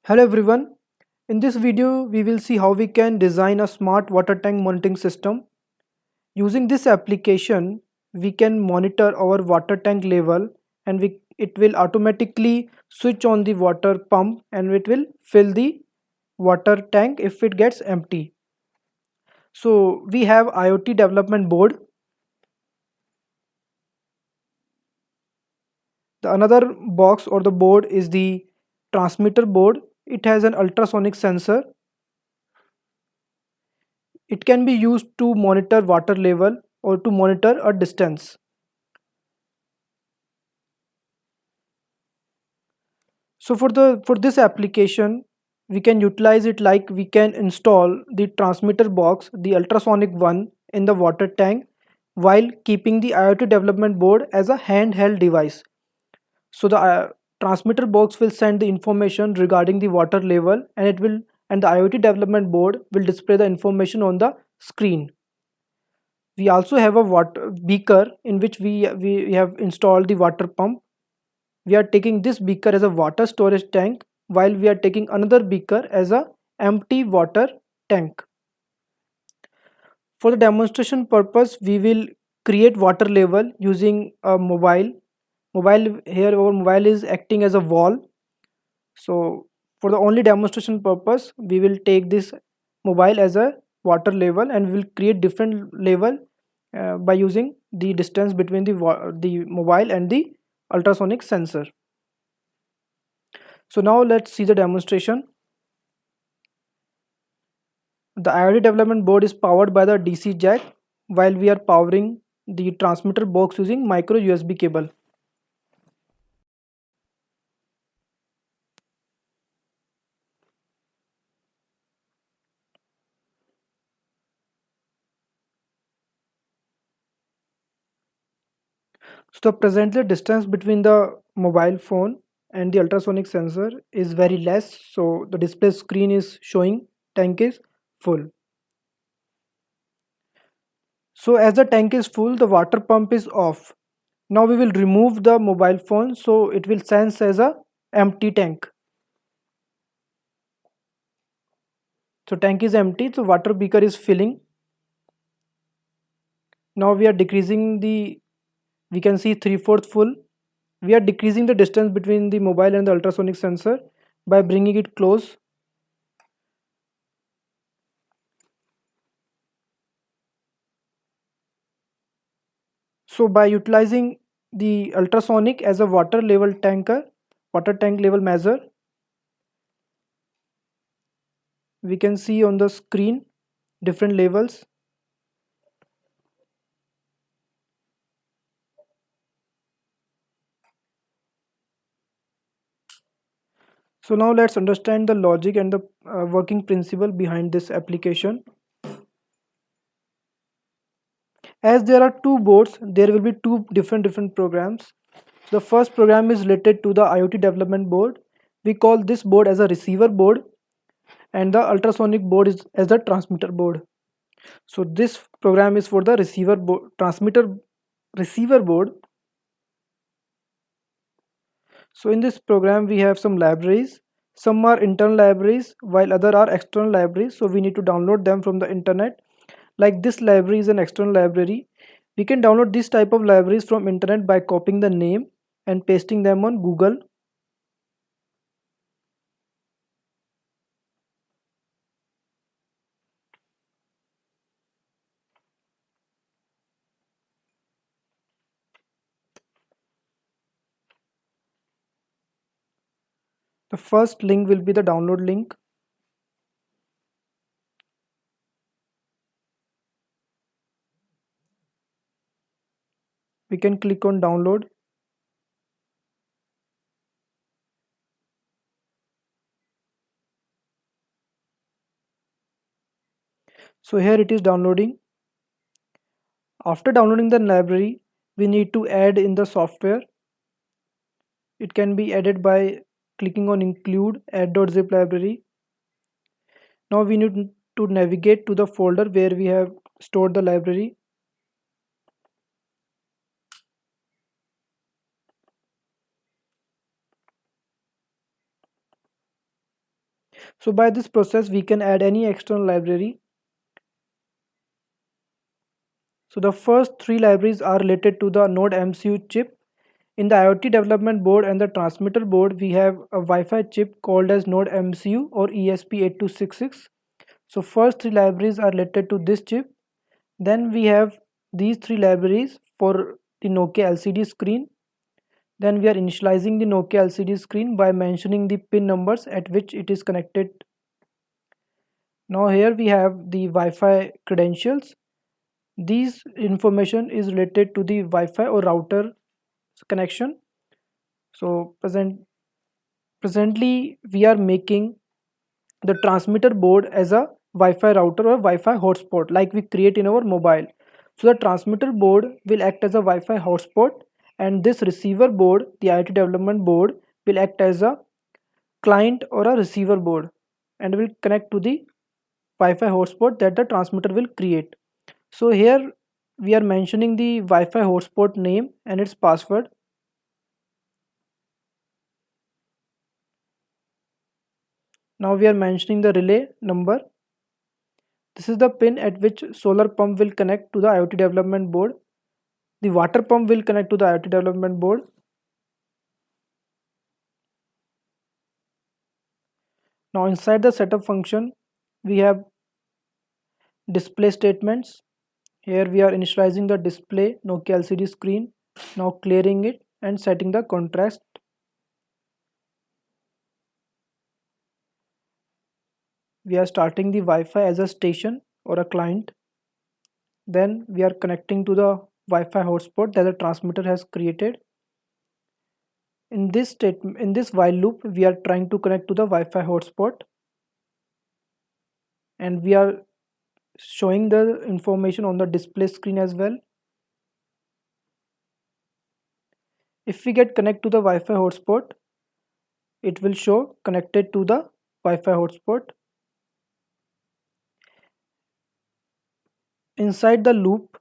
Hello everyone. In this video, we will see how we can design a smart water tank monitoring system. Using this application, we can monitor our water tank level and it will automatically switch on the water pump and it will fill the water tank if it gets empty. So we have IoT development board. The another box or the board is the transmitter board. It has an ultrasonic sensor. It can be used to monitor water level or to monitor a distance. So for this application, we can utilize it like we can install the transmitter box, the ultrasonic one, in the water tank while keeping the IoT development board as a handheld device. So the transmitter box will send the information regarding the water level and the IoT development board will display the information on the screen. We also have a water beaker in which we have installed the water pump. We are taking this beaker as a water storage tank while we are taking another beaker as a empty water tank. For the demonstration purpose, we will create water level using a mobile. Here our mobile is acting as a wall. So for the only demonstration purpose, we will take this mobile as a water level and we will create different level by using the distance between the mobile and the ultrasonic sensor. So now let's see the demonstration. The IoT development board is powered by the DC jack while we are powering the transmitter box using micro USB cable. So the presently distance between the mobile phone and the ultrasonic sensor is very less. So the display screen is showing tank is full. So as the tank is full, the water pump is off. Now we will remove the mobile phone so it will sense as a empty tank. So tank is empty, so water beaker is filling. Now we are decreasing the, we can see 3/4 full. We are decreasing the distance between the mobile and the ultrasonic sensor by bringing it close. So by utilizing the ultrasonic as a water tank level measure, we can see on the screen different levels. So now let's understand the logic and the working principle behind this application. As there are two boards, there will be two different programs. The first program is related to the IoT development board. We call this board as a receiver board and the ultrasonic board is as the transmitter board. So this program is for the transmitter receiver board. So in this program we have some libraries. Some are internal libraries while other are external libraries. So we need to download them from the internet. Like this library is an external library. We can download this type of libraries from internet by copying the name and pasting them on Google. The first link will be the download link. We can click on download. So here it is downloading. After downloading the library, we need to add in the software. It can be added by clicking on include add.zip library. Now we need to navigate to the folder where we have stored the library. So by this process we can add any external library. So the first three libraries are related to the Node MCU chip. In the IoT development board and the transmitter board, we have a Wi-Fi chip called as Node MCU or ESP8266. So first three libraries are related to this chip. Then we have these three libraries for the Nokia LCD screen. Then we are initializing the Nokia LCD screen by mentioning the pin numbers at which it is connected. Now here we have the Wi-Fi credentials. These information is related to the Wi-Fi or router connection. So presently we are making the transmitter board as a Wi-Fi router or Wi-Fi hotspot like we create in our mobile. So the transmitter board will act as a Wi-Fi hotspot, and this receiver board, the IoT development board, will act as a client or a receiver board and will connect to the Wi-Fi hotspot that the transmitter will create. So here we are mentioning the Wi-Fi hotspot name and its password. Now we are mentioning the relay number. This is the pin at which solar pump will connect to the IoT development board. The water pump will connect to the IoT development board. Now inside the setup function, we have display statements. Here we are initializing the display Nokia LCD screen, now clearing it and setting the contrast. We are starting the Wi-Fi as a station or a client. Then we are connecting to the Wi-Fi hotspot that the transmitter has created. In this while loop, we are trying to connect to the Wi-Fi hotspot, and we are showing the information on the display screen as well. If we get connect to the Wi-Fi hotspot, it will show connected to the Wi-Fi hotspot. Inside the loop,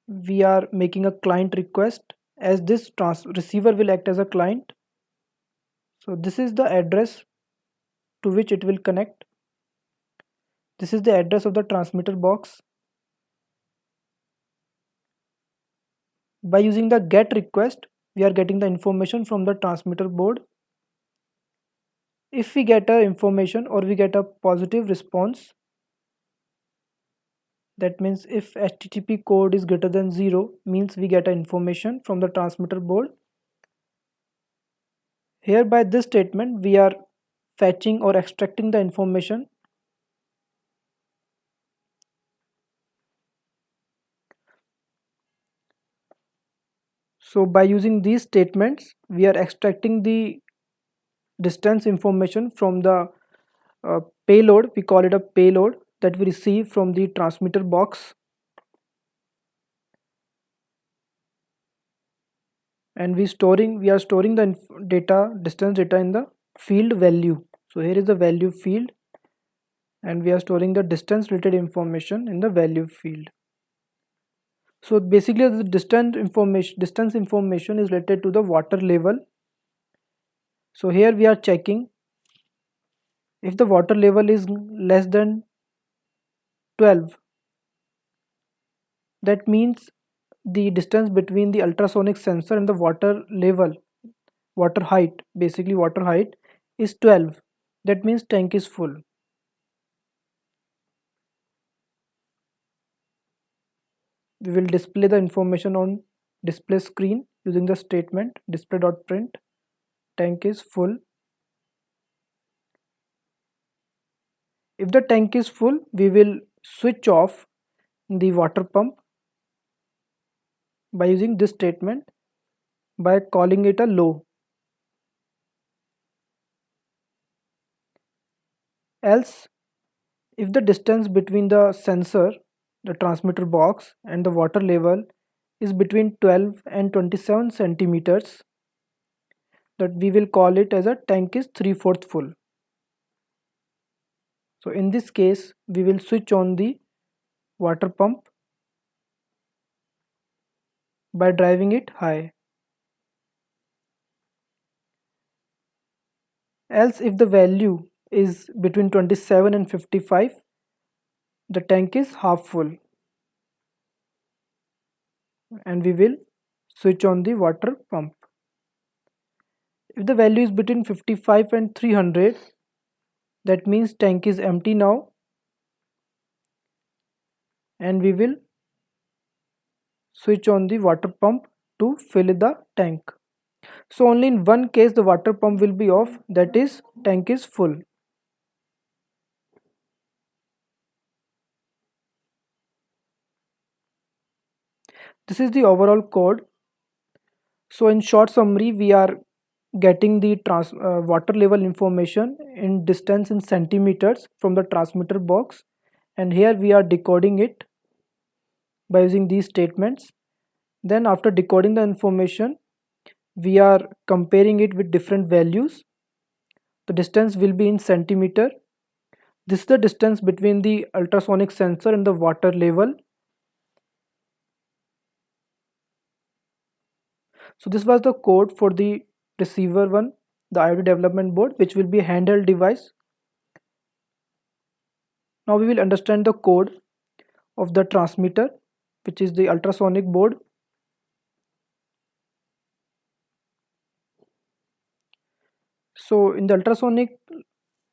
we are making a client request as this receiver will act as a client. So this is the address to which it will connect. This is the address of the transmitter box. By using the get request, we are getting the information from the transmitter board. If we get a information or we get a positive response, that means if HTTP code is greater than 0, means we get a information from the transmitter board. Here by this statement, we are fetching or extracting the information. So by using these statements, we are extracting the distance information from the payload. We call it a payload that we receive from the transmitter box, and we are storing the distance data in the field value. So here is the value field, and we are storing the distance related information in the value field. So basically the distance information is related to the water level. So here we are checking if the water level is less than 12, that means the distance between the ultrasonic sensor and the water level, water height, basically water height, is 12. That means tank is full. We will display the information on display screen using the statement display.print tank is full. If the tank is full, we will switch off the water pump by using this statement by calling it a low. Else, if the distance between the sensor, the transmitter box, and the water level is between 12 and 27 centimeters, that we will call it as a tank is 3/4 full. So in this case, we will switch on the water pump by driving it high. Else if the value is between 27 and 55, the tank is half full, and we will switch on the water pump. If the value is between 55 and 300, that means tank is empty now, and we will switch on the water pump to fill the tank. So only in one case the water pump will be off, that is tank is full. This is the overall code. So in short summary, we are getting the water level information in distance in centimeters from the transmitter box, and here we are decoding it by using these statements. Then after decoding the information, we are comparing it with different values. The distance will be in centimeter. This is the distance between the ultrasonic sensor and the water level. So this was the code for the receiver one, the IoT development board, which will be a handheld device. Now we will understand the code of the transmitter, which is the ultrasonic board. So in the ultrasonic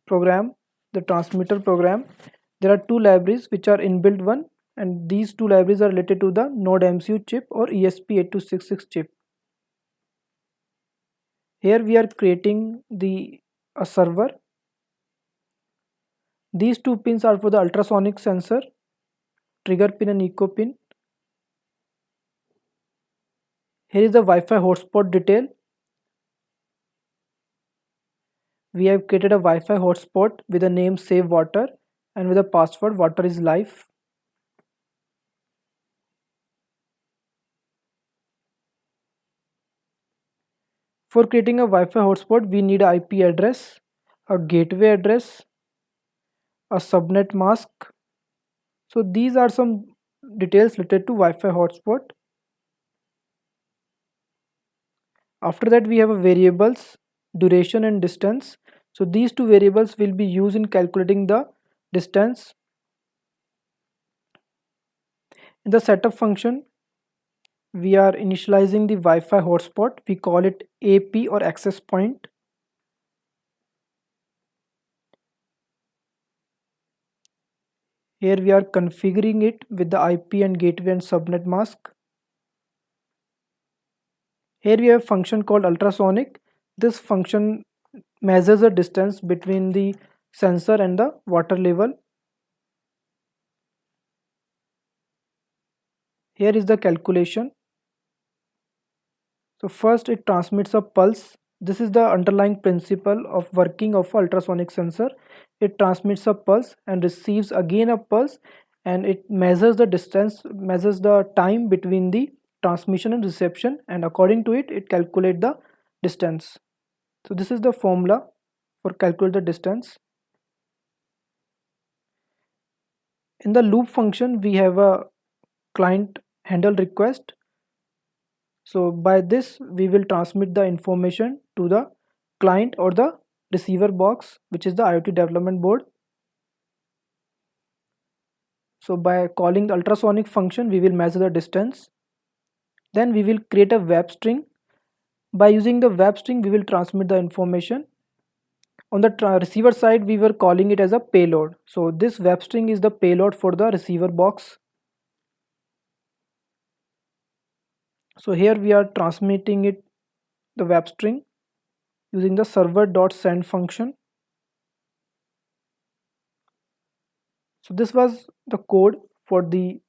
program, the transmitter program, there are two libraries which are inbuilt one, and these two libraries are related to the Node MCU chip or ESP8266 chip. Here we are creating a server. These two pins are for the ultrasonic sensor, trigger pin and echo pin. Here is the Wi-Fi hotspot detail. We have created a Wi-Fi hotspot with a name save water and with a password water is life. For creating a Wi-Fi hotspot, we need an IP address, a gateway address, a subnet mask. So these are some details related to Wi-Fi hotspot. After that, we have a variables, duration and distance. So these two variables will be used in calculating the distance. In the setup function, we are initializing the Wi-Fi hotspot. We call it AP or access point. Here we are configuring it with the IP and gateway and subnet mask. Here we have a function called ultrasonic. This function measures the distance between the sensor and the water level. Here is the calculation. So first it transmits a pulse. This is the underlying principle of working of ultrasonic sensor. It transmits a pulse and receives again a pulse, and it measures the distance, measures the time between the transmission and reception, and according to it, it calculates the distance. So this is the formula for calculate the distance. In the loop function, we have a client handle request. So by this, we will transmit the information to the client or the receiver box, which is the IoT development board. So by calling the ultrasonic function, we will measure the distance. Then we will create a web string. By using the web string, we will transmit the information. On the receiver side, we were calling it as a payload. So this web string is the payload for the receiver box. So here we are transmitting it, the web string, using the server.send function. So this was the code for the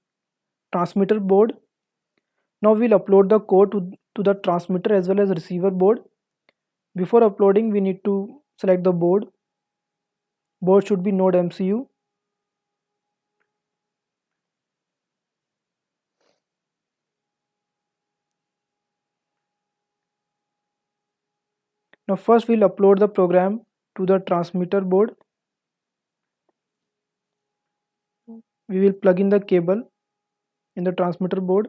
transmitter board. Now we'll upload the code to the transmitter as well as receiver board. Before uploading, we need to select the board. Board should be Node MCU. Now first we'll upload the program to the transmitter board. We will plug in the cable in the transmitter board.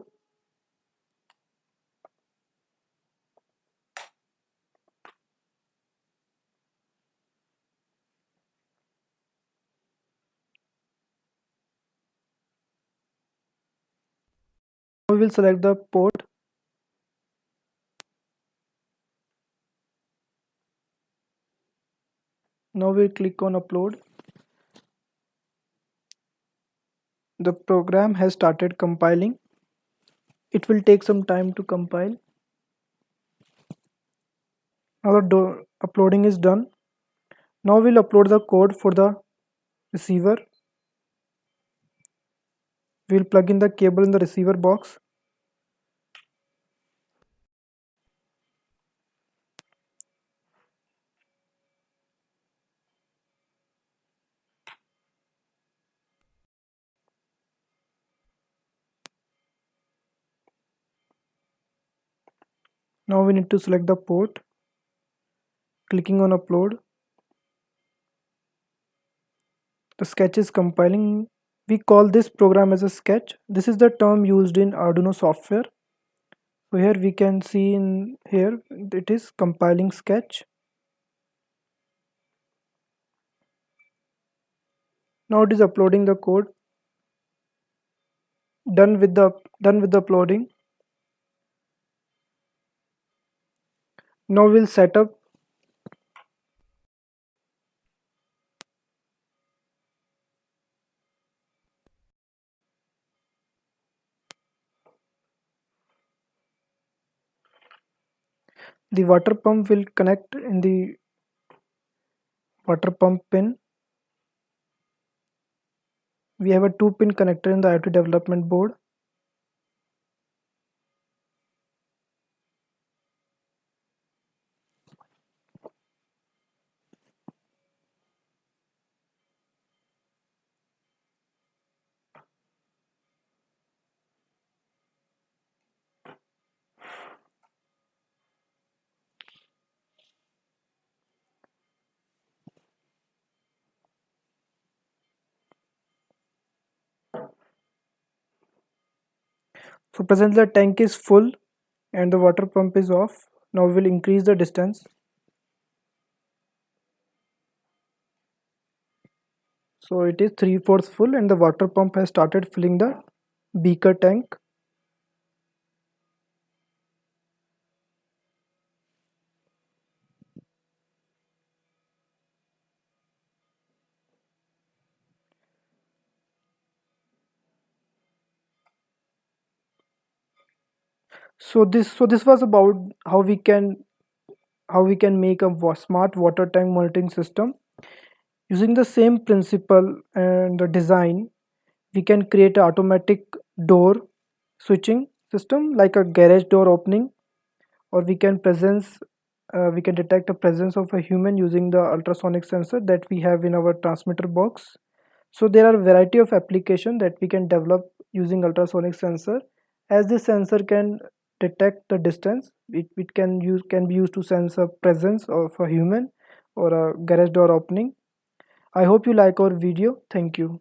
we will select the port. Now we'll click on upload. The program has started compiling. It will take some time to compile. Now the uploading is done. Now we'll upload the code for the receiver. We'll plug in the cable in the receiver box. Now we need to select the port. Clicking on upload. The sketch is compiling. We call this program as a sketch. This is the term used in Arduino software. So here we can see in here it is compiling sketch. Now it is uploading the code. Done with the uploading. Now we'll set up. The water pump will connect in the water pump pin. We have a 2-pin connector in the IoT development board. So presently the tank is full and the water pump is off. Now we will increase the distance. So it is 3/4 full and the water pump has started filling the beaker tank. So this was about how we can make a smart water tank monitoring system. Using the same principle and the design, we can create an automatic door switching system like a garage door opening, or we can detect a presence of a human using the ultrasonic sensor that we have in our transmitter box. So there are a variety of applications that we can develop using ultrasonic sensor. As this sensor can detect the distance, it can be used to sense a presence of a human or a garage door opening. I hope you like our video. Thank you.